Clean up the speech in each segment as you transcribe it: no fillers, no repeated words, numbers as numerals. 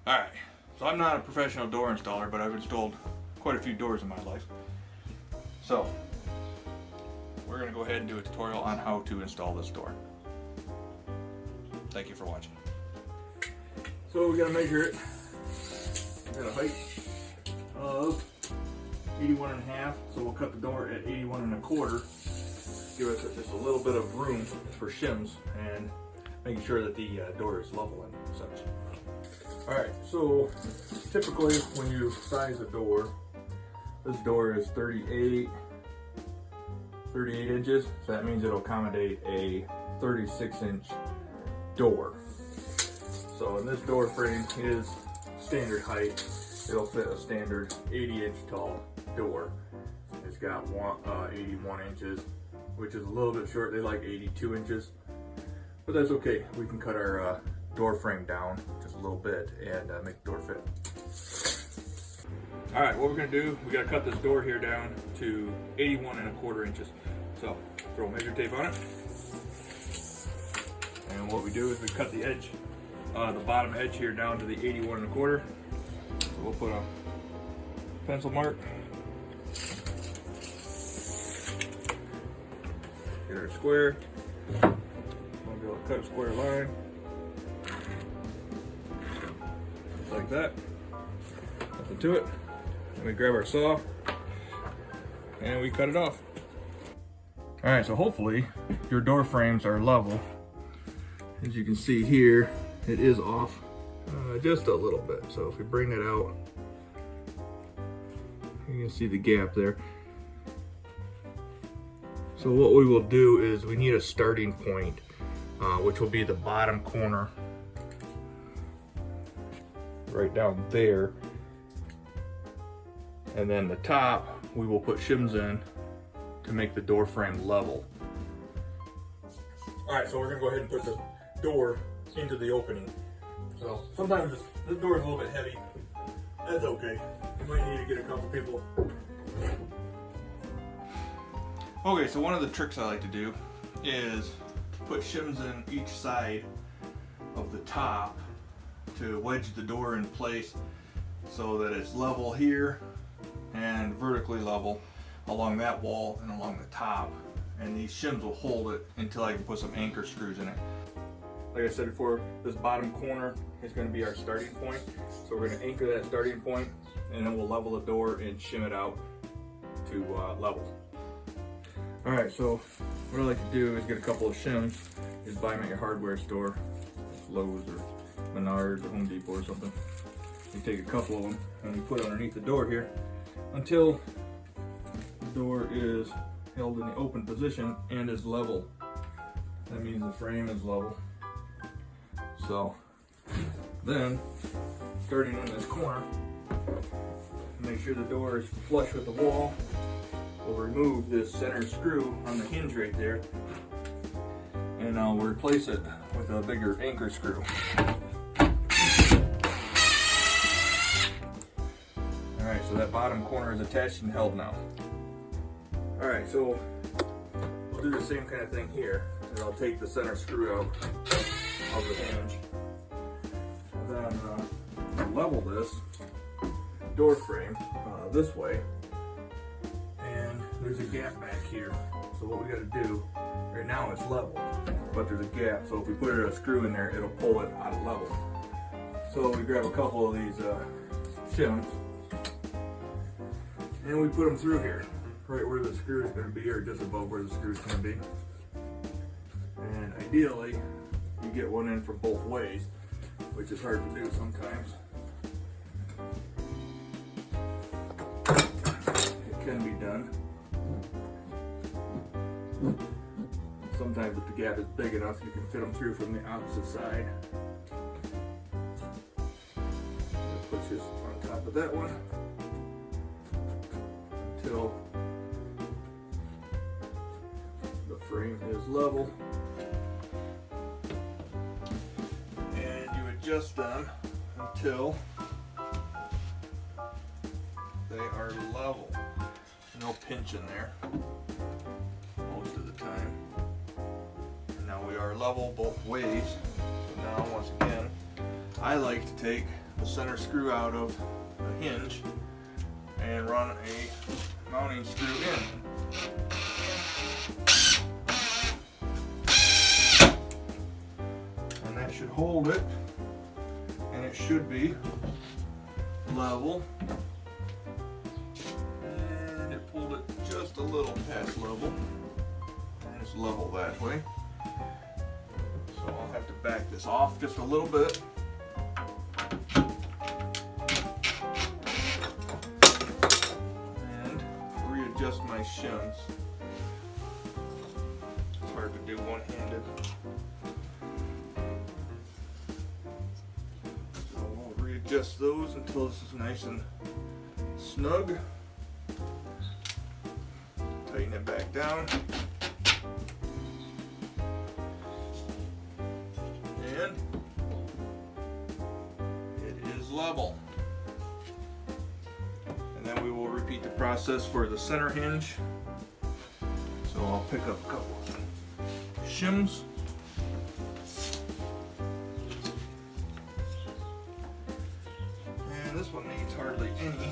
Alright, so I'm not a professional door installer, but I've installed quite a few doors in my life. So, we're going to go ahead and do a tutorial on how to install this door. Thank you for watching. So we got to measure it. We got a height of 81.5, so we'll cut the door at 81.25. Give us just a little bit of room for shims and making sure that the door is level and such. Alright, so typically when you size a door, this door is 38 inches, so that means it'll accommodate a 36-inch door. So, and this door frame is standard height. It'll fit a standard 80-inch tall door. It's got 81 inches, which is a little bit short. They like 82 inches, but that's okay. We can cut our door frame down just a little bit and make the door fit. All right, what we're gonna do, we gotta cut this door here down to 81.25 inches. So throw measure tape on it. And what we do is we cut the edge, the bottom edge here down to the 81.25. So we'll put a pencil mark. Get our square. We'll be able to cut a square line. Just like that. Nothing to it. Then we grab our saw and we cut it off. All right, so hopefully your door frames are level. As you can see here, it is off just a little bit. So if we bring it out, you can see the gap there. So what we will do is we need a starting point, which will be the bottom corner right down there. And then the top, we will put shims in to make the door frame level. All right, so we're gonna go ahead and put the door into the opening. So sometimes this door is a little bit heavy. That's okay. You might need to get a couple people. Okay, so one of the tricks I like to do is put shims in each side of the top to wedge the door in place so that it's level here and vertically level along that wall and along the top. And these shims will hold it until I can put some anchor screws in it. Like I said before, this bottom corner is going to be our starting point. So we're going to anchor that starting point and then we'll level the door and shim it out to level. Alright, so what I like to do is get a couple of shims. Just buy them at your hardware store, Lowe's or Menards or Home Depot or something. You take a couple of them and you put it underneath the door here until the door is held in the open position and is level. That means the frame is level. So then, starting in this corner, make sure the door is flush with the wall. We'll remove this center screw on the hinge right there, and I'll replace it with a bigger anchor screw. Alright, so that bottom corner is attached and held now. Alright, so we'll do the same kind of thing here. And I'll take the center screw out of the hinge. And then level this door frame this way. And there's a gap back here. So what we got to do, right now it's level, but there's a gap. So if we put a screw in there, it'll pull it out of level. So we grab a couple of these shims and we put them through here, right where the screw is going to be, or just above where the screw is going to be. And ideally, you get one in from both ways, which is hard to do sometimes. It can be done. Sometimes if the gap is big enough, you can fit them through from the opposite side. Put this on top of that one until the frame is level. And you adjust them until they are level. No pinch in there most of the time. And now we are level both ways. So now once again, I like to take the center screw out of the hinge and run a mounting screw in. And that should hold it, and it should be level. And it pulled it just a little past level, and it's level that way. So I'll have to back this off just a little bit. And readjust my shims. It's hard to do one-handed. So we'll readjust those until this is nice and snug. Tighten it back down. And it is level. And then we will repeat the process for the center hinge. So I'll pick up a couple of shims. And this one needs hardly any.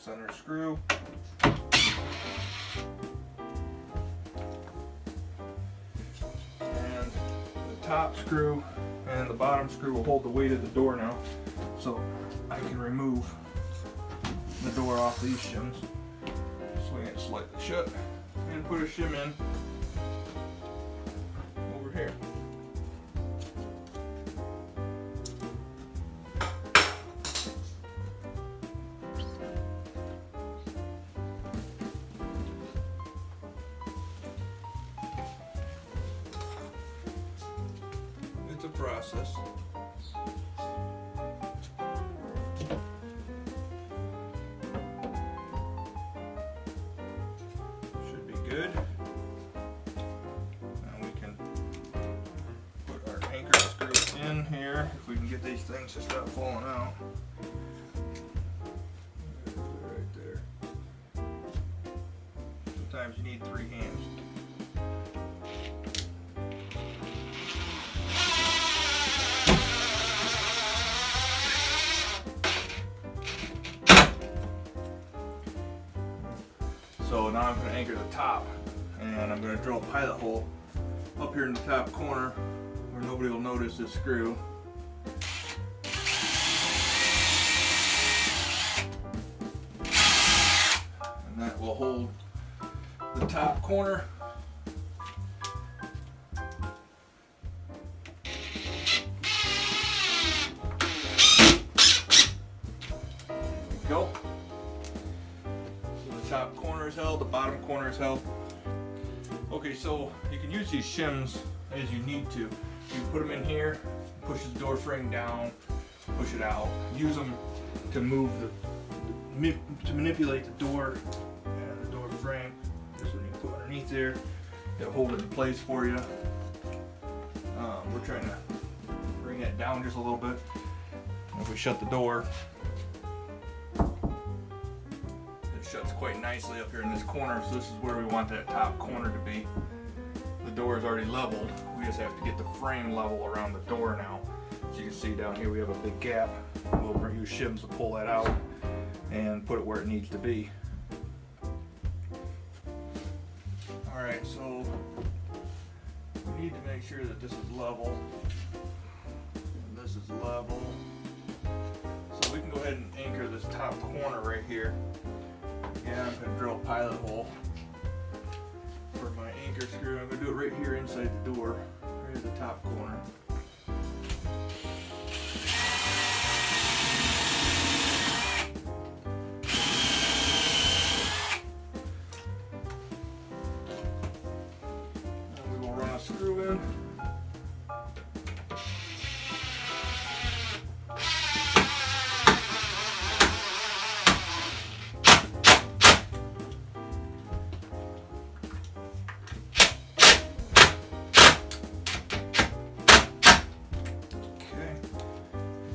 Center screw. And the top screw and the bottom screw will hold the weight of the door now. So I can remove the door off these shims. Swing it slightly shut and put a shim in over here. It's a process. Should be good. Now we can put our anchor screws in here if we can get these things to stop falling out. Right there. Sometimes you need 3 hands. So now I'm going to anchor the top, and I'm going to drill a pilot hole up here in the top corner where nobody will notice this screw. And that will hold the top corner. There we go. Top corner is held, the bottom corner is held. Okay, so you can use these shims as you need to. You put them in here, push the door frame down, push it out. Use them to move to manipulate the door and the door frame. This one you put underneath there. It'll hold it in place for you. We're trying to bring that down just a little bit. If we shut the door, shuts quite nicely up here in this corner, so this is where we want that top corner to be. The door is already leveled. We just have to get the frame level around the door now. As you can see down here we have a big gap. We'll use shims to pull that out and put it where it needs to be. Alright, so we need to make sure that this is level. And this is level. So we can go ahead and anchor this top corner right here. Again, I'm going to drill a pilot hole for my anchor screw. I'm going to do it right here inside the door, right at the top corner. And we will run a screw in.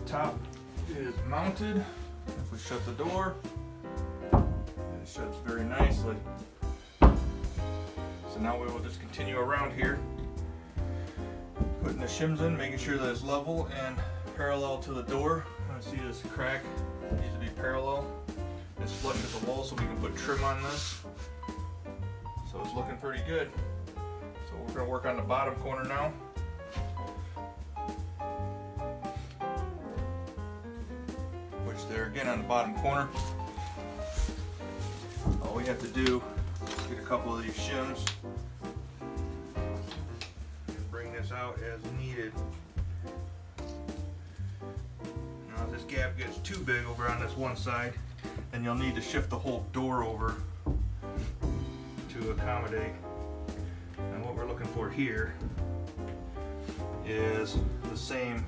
Top is mounted. If we shut the door, it shuts very nicely. So now we will just continue around here, putting the shims in, making sure that it's level and parallel to the door. I see this crack needs to be parallel. It's flush with the wall so we can put trim on this. So it's looking pretty good. So we're going to work on the bottom corner now. Which there again on the bottom corner. All we have to do is get a couple of these shims and bring this out as needed. Now if this gap gets too big over on this one side, then you'll need to shift the whole door over to accommodate. And what we're looking for here is the same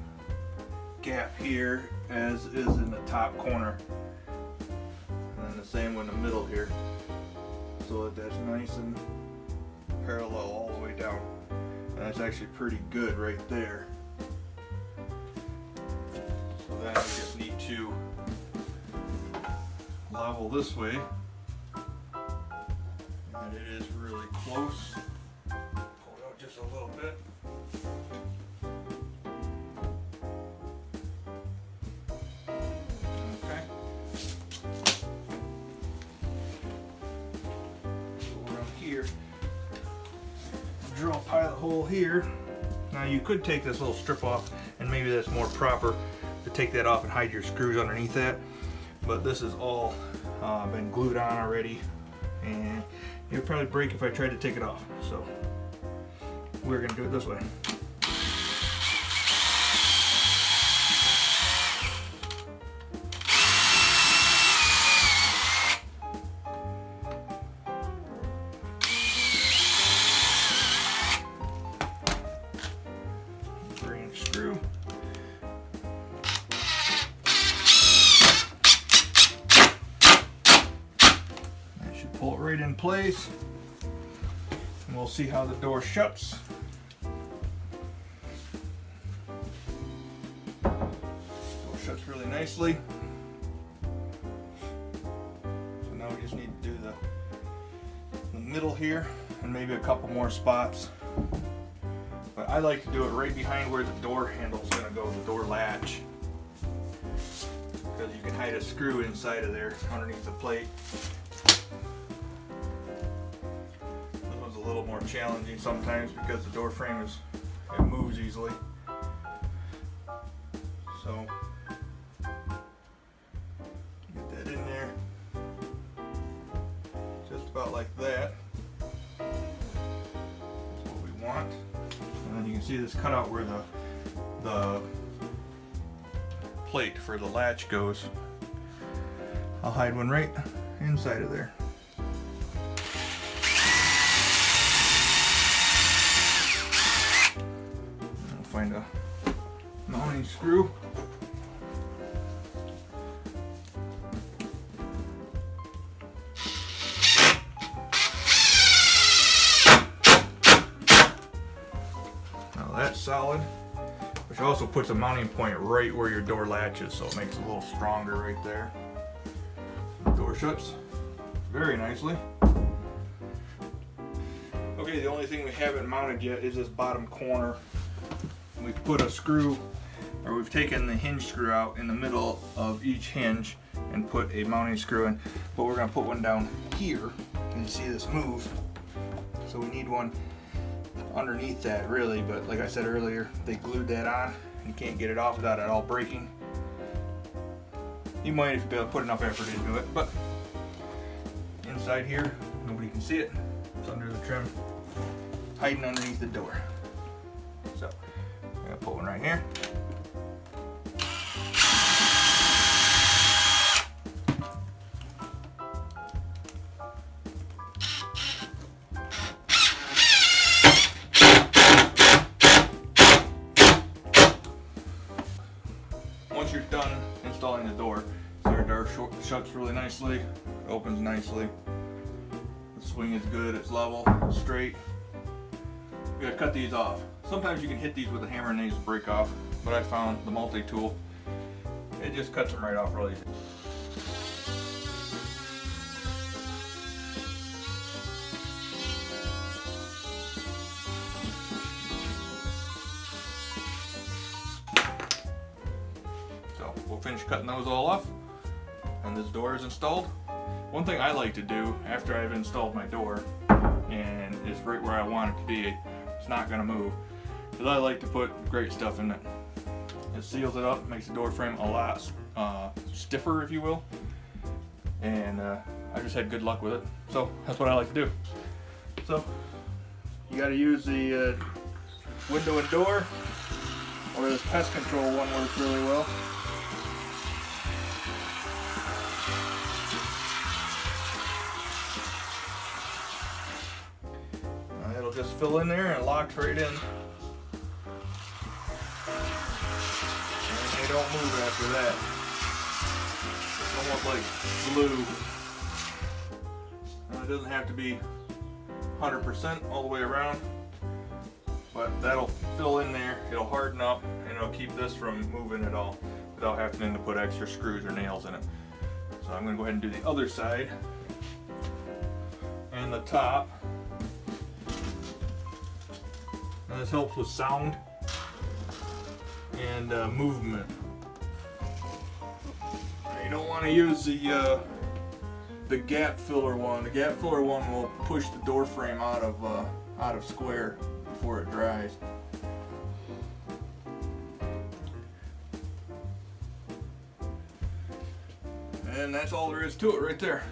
gap here as is in the top corner, and then the same one in the middle here, so that that's nice and parallel all the way down. And that's actually pretty good right there. So then we just need to level this way, and it is really close. Pull it out just a little bit. Okay. Go around here. Drill a pilot hole here. Now you could take this little strip off, and maybe that's more proper to take that off and hide your screws underneath that. But this is all been glued on already, and it would probably break if I tried to take it off. So we're going to do it this way. Screw. That should pull it right in place, and we'll see how the door shuts. Door shuts really nicely. So now we just need to do the middle here and maybe a couple more spots. But I like to do it right behind where the door handle is going to go, the door latch, because you can hide a screw inside of there underneath the plate. This one's a little more challenging sometimes because the door frame it moves easily. So get that in there, just about like that. That's what we want. And then you can see this cutout where the plate for the latch goes. I'll hide one right inside of there. I'll find a mounting screw. That's solid, which also puts a mounting point right where your door latches, so it makes it a little stronger right there. The door shuts very nicely. Okay, the only thing we haven't mounted yet is this bottom corner. We've put a screw, or we've taken the hinge screw out in the middle of each hinge and put a mounting screw in, but we're going to put one down here, and you see this move, so we need one underneath that really, but like I said earlier, they glued that on and you can't get it off without it all breaking. You might if you be able to put enough effort into it, but inside here nobody can see it. It's under the trim, hiding underneath the door. So I'm gonna put one right here. Once you're done installing the door, so your door shuts really nicely, opens nicely. The swing is good, it's level, straight. You gotta cut these off. Sometimes you can hit these with a hammer and they just break off, but I found the multi-tool, it just cuts them right off really easy. cutting those all off, and this door is installed. One thing I like to do after I've installed my door, and it's right where I want it to be, it's not going to move, is I like to put great stuff in it. It seals it up, makes the door frame a lot stiffer, if you will, and I just had good luck with it. So that's what I like to do. So you got to use the window and door, or this pest control one works really well. It'll just fill in there and it locks right in. And they don't move after that. It's almost like glue. Now, it doesn't have to be 100% all the way around, but that'll fill in there, it'll harden up, and it'll keep this from moving at all without having to put extra screws or nails in it. So I'm going to go ahead and do the other side and the top. And this helps with sound and movement. You don't want to use the gap filler one. The gap filler one will push the door frame out of square before it dries. And that's all there is to it right there.